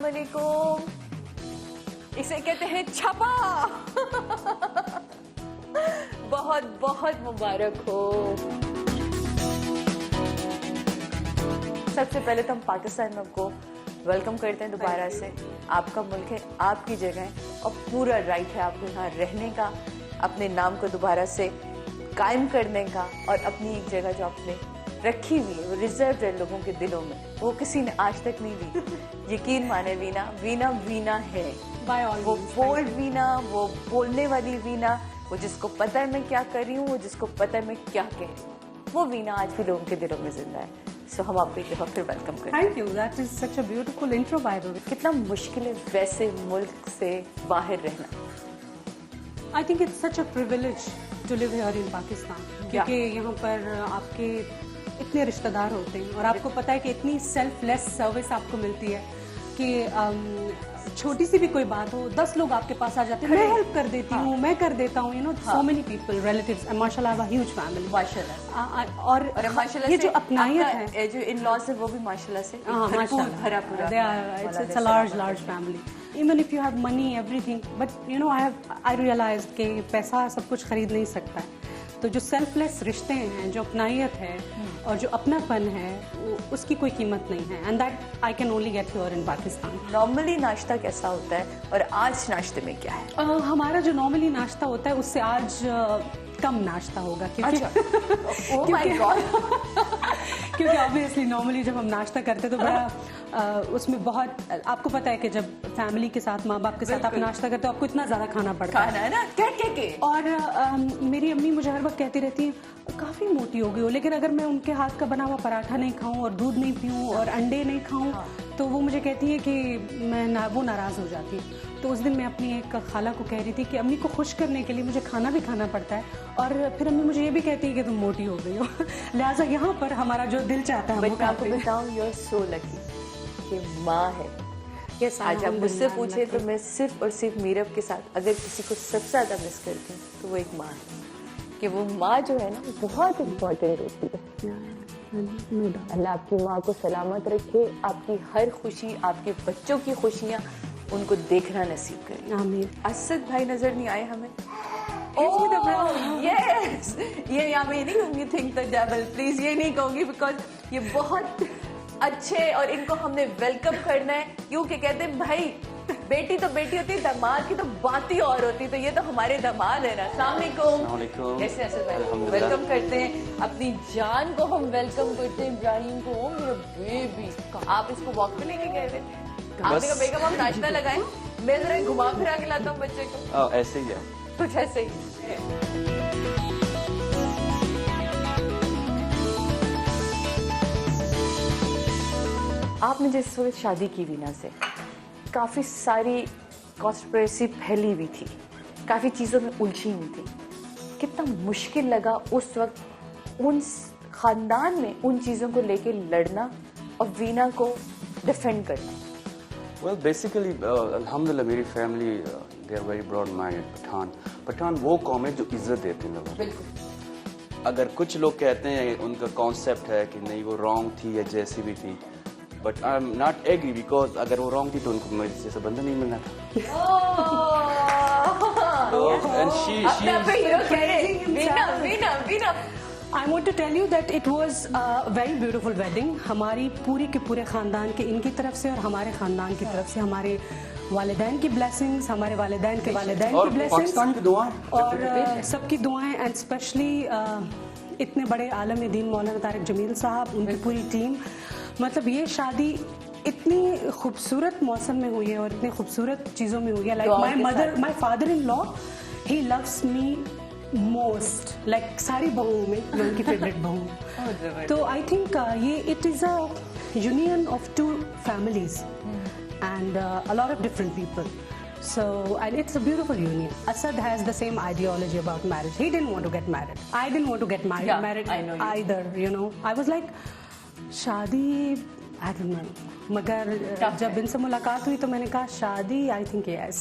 वालेकुम। इसे कहते हैं छपा। बहुत बहुत मुबारक हो। सबसे पहले तो हम पाकिस्तान में आपको वेलकम करते हैं दोबारा से। आपका मुल्क है, आपकी जगह है और पूरा राइट है आपको यहाँ रहने का, अपने नाम को दोबारा से कायम करने का और अपनी एक जगह जो आपने रखी हुई है वो रिजर्व है लोगों के दिलों में, वो किसी ने आज तक नहीं ली। यकीन माने वीना, वीना वीना है। वो बोल्ड वीना, वो बोलने वाली वीना, वो जिसको पता है मैं क्या कर रही हूँ, वो जिसको पता है मैं क्या कह रही हूँ, वो वीना आज भी लोगों के दिलों में जिंदा है। सो हम आपको एक दफा फिर वेलकम करते हैं। Thank you, that is such a beautiful intro by the way. कितना मुश्किल है वैसे मुल्क से बाहर रहना। I think it's such a privilege to live here in Pakistan, क्योंकि यहाँ पर आपके इतने रिश्तेदार होते हैं और आपको पता है कि इतनी सेल्फलेस सर्विस आपको मिलती है कि छोटी सी भी कोई बात हो 10 लोग आपके पास आ जाते हैं, मैं हेल्प कर देती हूँ, मैं कर देता हूँ, you know, so many people, relatives, माशाल्लाह, I have a huge family माशाल्लाह। और माशाल्लाह ये जो अपनायत है, जो इन लॉज है वो भी माशाल्लाह से भरा पूरा, it's a large family. Even if you have money, everything, but you know, I realized कि पैसा सब कुछ खरीद नहीं सकता है। तो जो सेल्फलेस रिश्ते हैं, जो अपनायत है और जो अपनापन है, उसकी कोई कीमत नहीं है। And that I can only get here in Pakistan. Normally नाश्ता कैसा होता है और आज नाश्ते में क्या है? हमारा जो नॉर्मली नाश्ता होता है उससे आज कम नाश्ता होगा, क्योंकि क्योंकि ऑब्वियसली नॉर्मली जब हम नाश्ता करते तो बड़ा उसमें बहुत, आपको पता है कि जब फैमिली के साथ, माँ बाप के साथ आप नाश्ता करते हो आपको इतना ज्यादा खाना पड़ता है ना, क्या और मेरी अम्मी मुझे हर वक्त कहती रहती है काफी मोटी हो गई हो, लेकिन अगर मैं उनके हाथ का बना हुआ पराठा नहीं खाऊं और दूध नहीं पीऊं और अंडे नहीं खाऊं तो वो मुझे कहती है कि वो नाराज हो जाती है। तो उस दिन मैं अपनी एक खाला को कह रही थी कि अम्मी को खुश करने के लिए मुझे खाना भी खाना पड़ता है, और फिर अम्मी मुझे ये भी कहती है कि तुम मोटी हो गई हो। लिहाजा यहाँ पर हमारा जो दिल चाहता है, मैं आपको बताऊं, यू आर सो लकी कि माँ है। आज आप मुझसे पूछे तो मैं सिर्फ और सिर्फ मीरब के साथ अगर किसी को सबसे ज्यादा मिस करती हूँ तो वो एक माँ है, कि वो माँ जो है ना बहुत इम्पोर्टेंट होती है। अल्लाह आपकी माँ को सलामत रखे, आपकी हर खुशी, आपके बच्चों की खुशियाँ उनको देखना नसीब करे। आमीन। असद भाई नजर नहीं आए हमें। यस, ये यहाँ मैं नहीं कहूँगी थिंक द डेविल, प्लीज ये नहीं कहूँगी, बिकॉज ये बहुत अच्छे और इनको हमने वेलकम करना है, क्योंकि कहते हैं भाई बेटी तो बेटी होती है, दामाद की तो बात ही और होती है, तो ये तो हमारे दामाद है ना। अस्सलाम वालेकुम। कैसे असद भाई? वेलकम करते हैं अपनी जान को, हम वेलकम करते हैं इब्राहिम को। मेरा बेबी, आप इसको वॉक पे लेके गए थे? आपने कहा बेगम हम नाश्ता लगाएं, मैं जरा घुमा फिरा के लाता हूँ बच्चे को। ऐसे ही है, कुछ ऐसे ही। आपने जिस वक्त शादी की वीना से काफ़ी सारी कॉन्स्पिरेसी फैली हुई थी, काफ़ी चीज़ों में उलझी हुई थी, कितना मुश्किल लगा उस वक्त उन खानदान में उन चीज़ों को लेके लड़ना और वीना को डिफेंड करना? Well, basically, अल्हम्दुलिल्लाह मेरी family they are very broad minded. Pathan वो कौम है जो इज्जत देती है लोगों को। अगर कुछ लोग कहते हैं उनका कॉन्सेप्ट है कि नहीं वो रॉन्ग थी या जैसी भी थी, but I am not agree, because अगर वो रॉन्ग थी तो उनको मेरे जैसा बंदा नहीं मिलना था। I want to tell you that it was a very beautiful wedding. हमारी पूरी के पूरे खानदान के, इनकी तरफ से और हमारे खानदान की तरफ से, हमारे वालिदैन की ब्लेसिंग्स, हमारे वालिदैन के वालिदैन की ब्लेसिंग्स और सबकी दुआएं, एंड स्पेशली इतने बड़े आलम दीन मौलाना तारिक जमील साहब, उनकी पूरी टीम। मतलब ये शादी इतनी खूबसूरत मौसम में हुई है और इतनी खूबसूरत चीज़ों में हुई है। Like my father in law, he loves me most, like सारी बहुओं में मैं उनकी फेवरेट बहू। तो आई थिंक ये it is a union of two families and a lot of different people. So, and it's a beautiful union. Asad has the same ideology about marriage. He didn't want to get married. I didn't want to get married, I know either, you know. I was like, शादी, I don't know. मगर जब इनसे मुलाकात हुई तो मैंने कहा शादी, I think yes.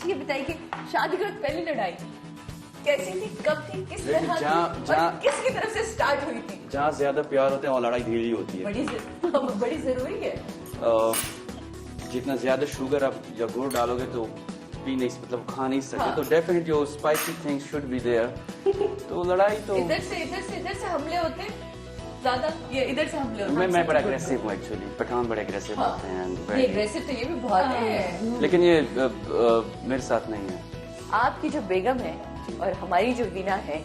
ये बताइए कि शादी के वक्त पहली लड़ाई कैसी थी, कब थी, किस तरह थी और किसकी तरफ से स्टार्ट हुई थी? जहाँ ज्यादा प्यार होते हैं वहाँ लड़ाई धीरे होती है। बड़ी जरूरी है। जितना ज्यादा शुगर आप या गुड़ डालोगे तो पी नहीं, मतलब खा नहीं सकते, तो डेफिनेटली वो spicy things should be there. तो लड़ाई तो इधर से हमले होते हैं ज्यादा, ये इधर से हमले होते हैं। मैं बड़ा अग्रेसिव हूँ एक्चुअली, पठान बड़े अग्रेसिव होते हैं ये अग्रेसिव तो ये भी बहुत है, लेकिन ये मेरे साथ नहीं है। आपकी जो बेगम है और हमारी जो वीना है,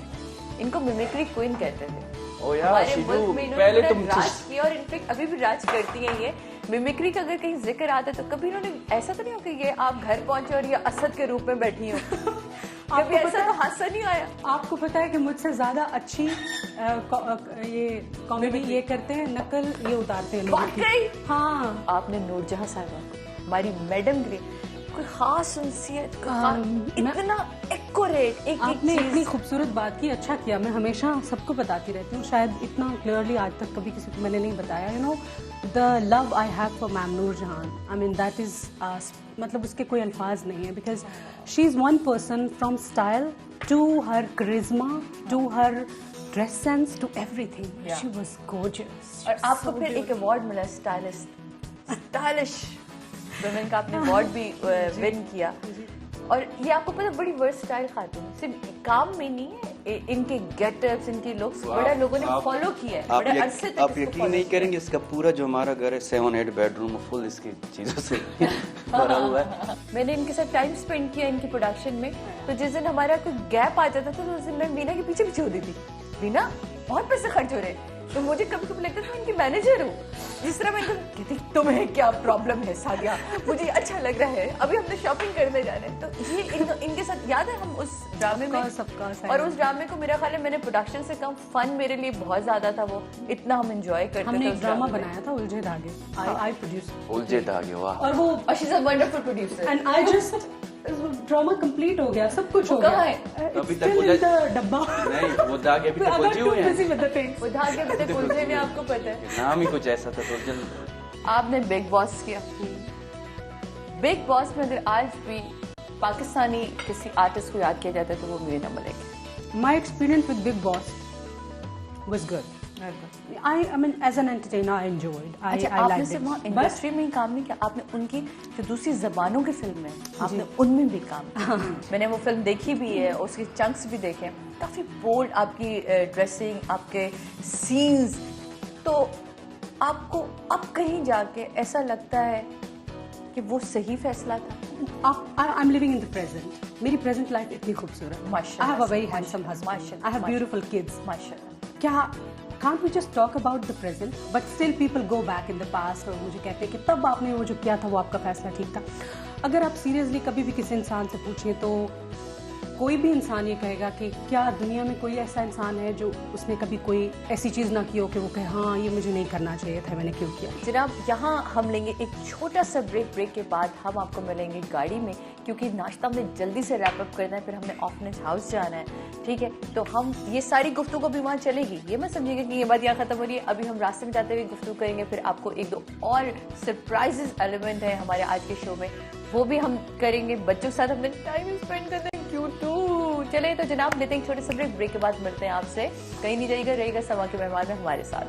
इनको मिमिक्री क्वीन कहते थे। ओ यार, हमारे मुल्क में इन्होंने पहले बड़ा तुम राज किया और इनफेक्ट अभी भी राज करती हैं ये। मिमिक्री का अगर कहीं जिक्र आता है तो कभी इन्होंने ऐसा तो नहीं हो कि ये आप घर पहुंचे और ये असद के रूप में बैठी हो? कभी ऐसा तो हादसा नहीं आया? आपको पता है कि मुझसे ज्यादा अच्छी ये कॉमेडी ये करते हैं, नकल ये उतारते हैं लोगों की। हाँ, आपने नूरजहां साहिबा को, हमारी मैडम के लिए कोई खास उनसीयत, इतना एक्यूरेट एक आपने इतनी खूबसूरत बात की, अच्छा किया। मैं हमेशा सबको बताती रहती हूँ, शायद इतना क्लियरली आज तक कभी किसी को मैंने नहीं बताया। You know the love I have for ma'am Noorjahan, I mean that is मतलब उसके कोई अल्फाज नहीं है, because she is one person from style to her करिश्मा to her dress sense to everything, she was gorgeous. और आपको फिर एक अवार्ड मिला स्टाइलिश वुमेन का, आपने अवार्ड भी विन किया। और ये आपको पता बड़ी वर्सटाइल खातून, सिर्फ काम में नहीं है, इनके गेटअप्स, इनके लुक्स बड़ा लोगों ने फॉलो किया है बड़े अरसे तक। आप यकीन नहीं करेंगे, इसका पूरा जो हमारा घर है 7-8 बेडरूम फुल इसकी चीजों से भरा हुआ है। मैंने इनके साथ टाइम स्पेंड किया इनकी प्रोडक्शन में, तो जिस दिन हमारा कोई गैप आ जाता था तो उस दिन मैं वीना के पीछे पीछे होती थी। वीना बहुत पैसे खर्च हो रहे हैं, तो मुझे कभी कभी लगता था मैं इनकी मैनेजर हूँ। जिस तरह मैं इनको कहती तुम्हें क्या प्रॉब्लम है सादिया, मुझे अच्छा लग रहा है, अभी हम तो शॉपिंग करने जा रहे हैं। तो ये इनके साथ याद है हम उस ड्रामे में, और उस ड्रामे को मेरा ख्याल है मैंने प्रोडक्शन से कम फन मेरे लिए बहुत ज्यादा था, वो इतना हम एंजॉय करते थे। हमने एक ड्रामा बनाया था उलझे धागे, आई प्रोड्यूस उलझे धागे, वाह। और वो she is a wonderful producer and I just drama complete हो गया, सब कुछ हो गया। अभी तक उलझ डब्बा नहीं, वो धागे अभी तक उलझे हुए हैं। वो धागे अभी तक उलझे हुए, आपको पता है नाम ही कुछ ऐसा था। तो जल्द आपने बिग बॉस किया। बिग बॉस में अगर आज भी पाकिस्तानी किसी आर्टिस्ट को याद किया जाता है तो वो मीना मलिक है। My experience with Big Boss was good. I mean, as an entertainer, I enjoyed. अच्छा, I आपने liked सिर्फ it. वहाँ इंडस्ट्री में ही काम नहीं किया, आपने उनकी जो दूसरी जबानों की फिल्म है आपने उनमें भी काम किया। मैंने वो फिल्म देखी भी है, उसके चंक्स भी देखे, काफी बोल्ड आपकी ड्रेसिंग, आपके सीन्स। तो आपको अब कहीं जाके ऐसा लगता है कि वो सही फैसला था? I'm living in the present. मेरी present life इतनी खूबसूरत। माशाल्लाह। I have a very handsome husband. माशाल्लाह। I have beautiful kids. माशाल्लाह। क्या can't we just talk about the present? But still people go back in the past और मुझे कहते हैं कि तब आपने वो जो किया था वो आपका फैसला ठीक था। अगर आप सीरियसली कभी भी किसी इंसान से पूछें तो कोई भी इंसान ये कहेगा कि क्या दुनिया में कोई ऐसा इंसान है जो उसने कभी कोई ऐसी चीज़ ना की हो कि वो कहे हाँ ये मुझे नहीं करना चाहिए था, मैंने क्यों किया। जनाब, यहाँ हम लेंगे एक छोटा सा ब्रेक के बाद हम आपको मिलेंगे गाड़ी में, क्योंकि नाश्ता हमने जल्दी से रैप अप करना है, फिर हमने ऑफनेस हाउस जाना है। ठीक है, तो हम ये सारी गुफ्तगू भी वहाँ चलेगी, ये मत समझिएगा कि ये बात यहाँ खत्म हो रही है। अभी हम रास्ते में जाते हुए गुफ्तगू करेंगे, फिर आपको एक दो और सरप्राइजेस एलिमेंट है हमारे आज के शो में, वो भी हम करेंगे। बच्चों के साथ हमने टाइम स्पेंड करते हैं, क्यूट टू। चले तो जनाब लेते हैं छोटे से ब्रेक के बाद मिलते हैं आपसे। कहीं नहीं जाइएगा, रहेगा समा के मेहमान में हमारे साथ।